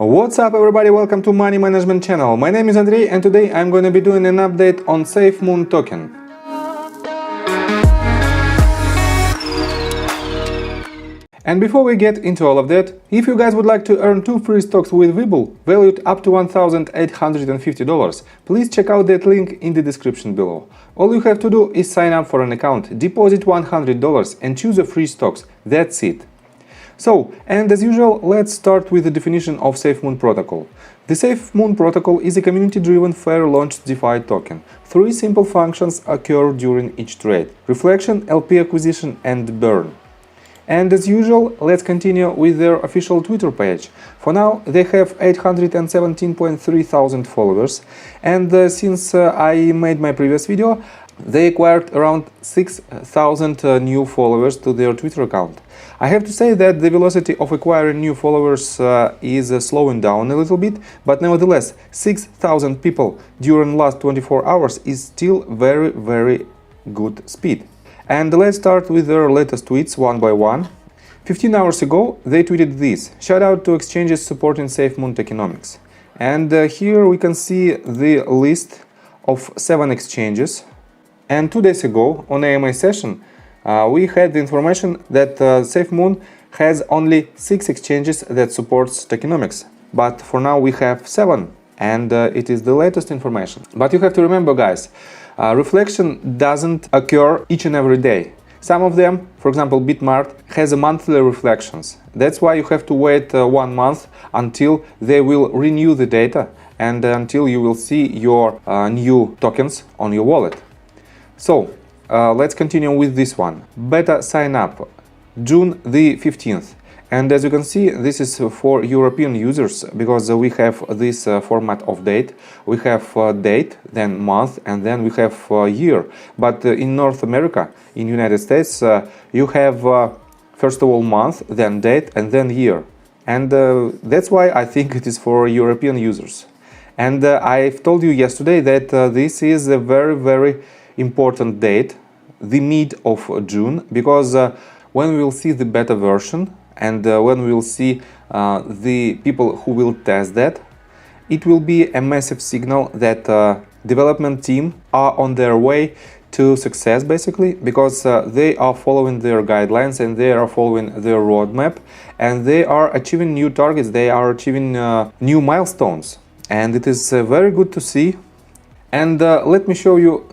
What's up everybody, welcome to Money Management channel. My name is Andrei and today I'm going to be doing an update on SafeMoon token. And before we get into all of that, if you guys would like to earn 2 free stocks with Webull, valued up to $1,850, please check out that link in the description below. All you have to do is sign up for an account, deposit $100 and choose a free stocks. That's it. So, and as usual, let's start with the definition of SafeMoon protocol. The SafeMoon protocol is a community-driven, fair-launched DeFi token. 3 simple functions occur during each trade: reflection, LP acquisition, and burn. And as usual, let's continue with their official Twitter page. For now, they have 817.3 thousand followers, and since I made my previous video, they acquired around 6,000 new followers to their Twitter account. I have to say that the velocity of acquiring new followers is slowing down a little bit, but nevertheless, 6,000 people during last 24 hours is still very good speed. And let's start with their latest tweets one by one. 15 hours ago, they tweeted this: "Shout out to exchanges supporting SafeMoon tokenomics." And here we can see the list of 7 exchanges. And 2 days ago, on AMA session, we had the information that SafeMoon has only 6 exchanges that supports tokenomics. But for now we have 7, and it is the latest information. But you have to remember, guys, reflection doesn't occur each and every day. Some of them, for example Bitmart, has a monthly reflections. That's why you have to wait 1 month until they will renew the data and until you will see your new tokens on your wallet. So let's continue with this one. Beta sign up, June the 15th. And as you can see, this is for European users because we have this format of date. We have date, then month, and then we have year. But in North America, in United States, you have first of all month, then date, and then year. And that's why I think it is for European users. And I've told you yesterday that this is a very important date, the mid of June, because when we will see the beta version, and when we will see the people who will test that, it will be a massive signal that development team are on their way to success, basically, because they are following their guidelines and they are following their roadmap and they are achieving new targets, they are achieving new milestones, and it is very good to see. And let me show you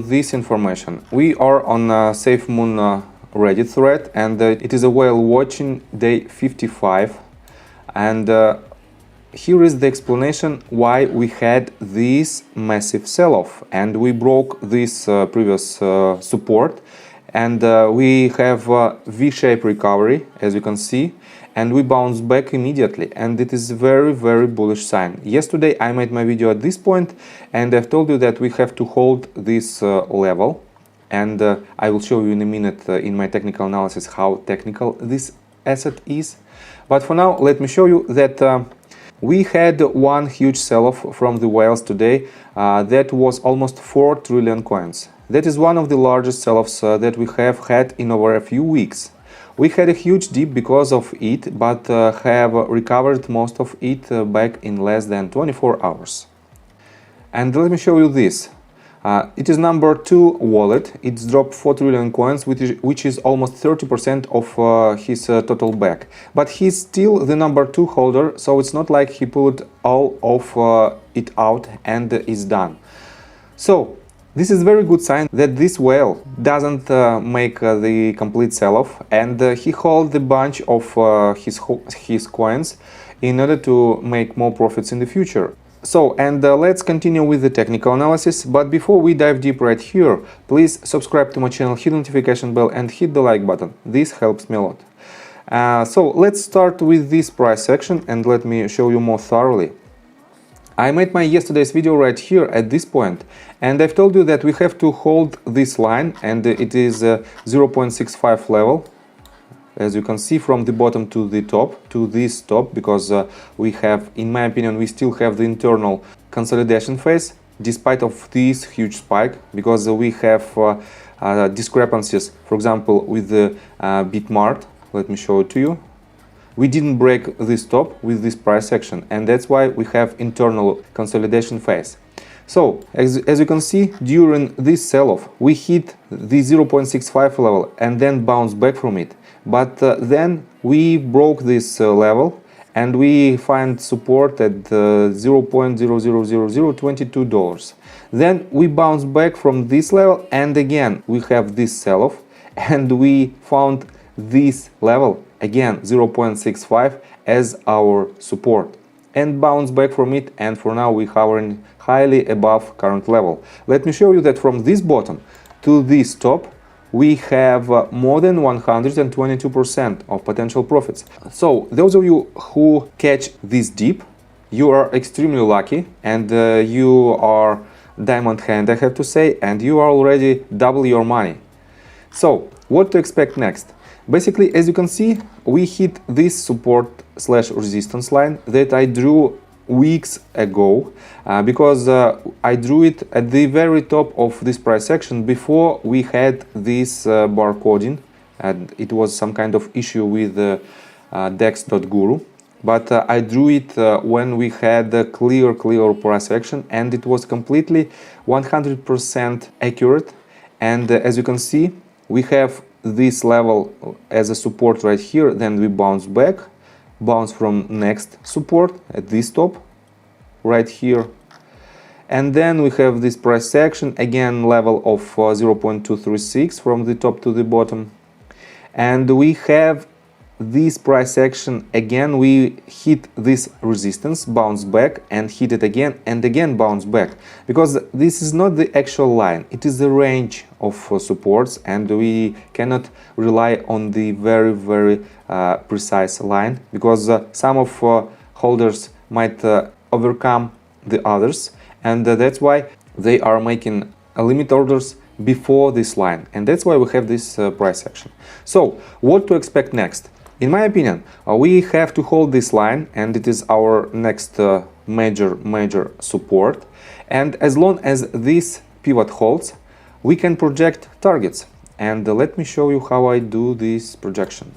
this information. We are on SafeMoon Reddit thread, and it is a whale watching day 55, and here is the explanation why we had this massive sell-off and we broke this previous support, and we have V-shaped recovery, as you can see, and we bounce back immediately, and it is very bullish sign. Yesterday I made my video at this point and I've told you that we have to hold this level. And I will show you in a minute in my technical analysis how technical this asset is. But for now, let me show you that we had one huge sell-off from the whales today that was almost 4 trillion coins. That is one of the largest sell-offs that we have had in over a few weeks. We had a huge dip because of it, but have recovered most of it back in less than 24 hours. And let me show you this. It is number 2 wallet. It's dropped 4 trillion coins, which is almost 30% of his total back. But he's still the number 2 holder, so it's not like he pulled all of it out and is done. So this is a very good sign that this whale doesn't make the complete sell-off, and he holds the bunch of his coins in order to make more profits in the future. So, and let's continue with the technical analysis, but before we dive deep right here, please subscribe to my channel, hit the notification bell and hit the like button. This helps me a lot. So let's start with this price section and let me show you more thoroughly. I made my yesterday's video right here at this point, and I've told you that we have to hold this line, and it is 0.65 level. As you can see, from the bottom to the top, to this top, because we have, in my opinion, we still have the internal consolidation phase, despite of this huge spike, because we have discrepancies, for example, with the Bitmart. Let me show it to you. we didn't break this top with this price action, and that's why we have internal consolidation phase. So, as you can see, during this sell-off, we hit the 0.65 level and then bounced back from it. But then we broke this level and we find support at $0.000022. Then we bounce back from this level, and again we have this sell-off, and we found this level, again 0.65, as our support, and bounce back from it, and for now we're hovering highly above current level. Let me show you that from this bottom to this top we have more than 122% of potential profits. So those of you who catch this dip, you are extremely lucky, and you are diamond hand, I have to say, and you are already double your money. So what to expect next? Basically, as you can see, we hit this support slash resistance line that I drew weeks ago, because I drew it at the very top of this price action before we had this bar coding, and it was some kind of issue with dex.guru, but I drew it when we had a clear price action, and it was completely 100% accurate. And as you can see, we have this level as a support right here, then we bounce back, bounce from next support at this top right here, and then we have this price action, again level of 0.236 from the top to the bottom, and we have this price action again, we hit this resistance, bounce back, and hit it again, and again bounce back, because this is not the actual line, it is the range of supports, and we cannot rely on the very precise line, because some of holders might overcome the others, and that's why they are making limit orders before this line, and that's why we have this price action. So what to expect next? In my opinion, we have to hold this line, and it is our next major support, and as long as this pivot holds, we can project targets, and let me show you how I do this projection.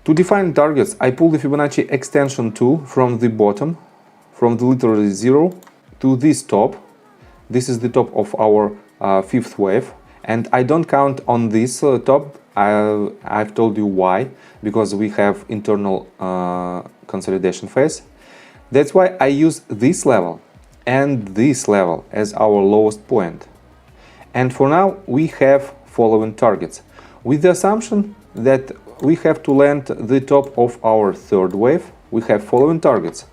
To define targets, I pull the Fibonacci extension tool from the bottom, from the literally 0 to this top. This is the top of our fifth wave, and I don't count on this top. I've told you why, because we have internal consolidation phase. That's why I use this level and this level as our lowest point. And for now we have following targets, with the assumption that we have to land the top of our third wave. We have following targets.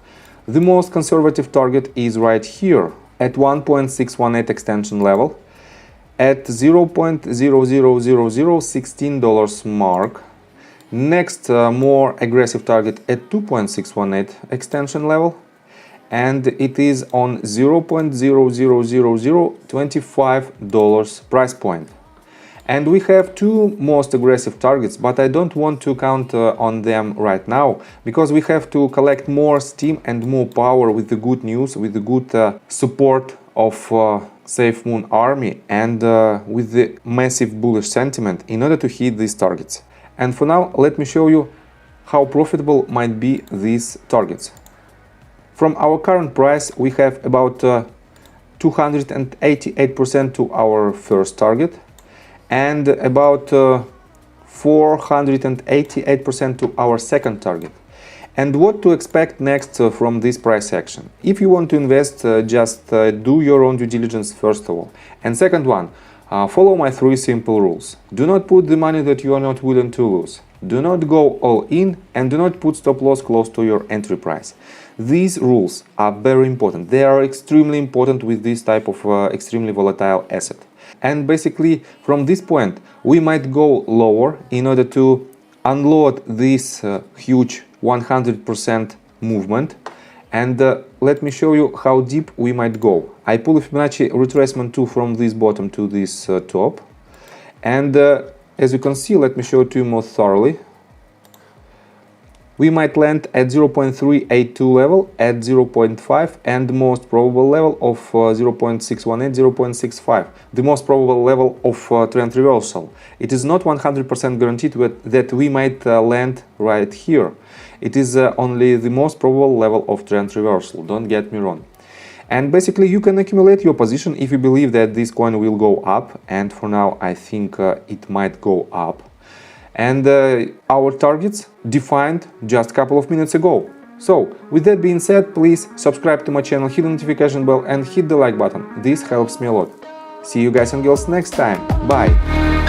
The most conservative target is right here at 1.618 extension level, at $0.000016 mark. Next, more aggressive target at 2.618 extension level, and it is on $0.000025 price point. And we have two most aggressive targets, but I don't want to count on them right now, because we have to collect more steam and more power with the good news, with the good support of SafeMoon army, and with the massive bullish sentiment in order to hit these targets. And for now, let me show you how profitable might be these targets. From our current price, we have about 288% to our first target, and about 488% to our second target. And what to expect next from this price action? If you want to invest, just do your own due diligence first of all. And second one, follow my 3 simple rules. Do not put the money that you are not willing to lose. Do not go all in, and do not put stop loss close to your entry price. These rules are very important. They are extremely important with this type of extremely volatile asset. And basically, from this point, we might go lower in order to unload this huge 100% movement. And let me show you how deep we might go. I pull a Fibonacci retracement tool from this bottom to this top. And as you can see, let me show it to you more thoroughly. We might land at 0.382 level, at 0.5, and the most probable level of 0.618, 0.65, the most probable level of trend reversal. It is not 100% guaranteed that we might land right here. It is only the most probable level of trend reversal, don't get me wrong. And basically you can accumulate your position if you believe that this coin will go up, and for now I think it might go up. And our targets defined just a couple of minutes ago. So, with that being said, please subscribe to my channel, hit the notification bell and hit the like button. This helps me a lot. See you guys and girls next time. Bye!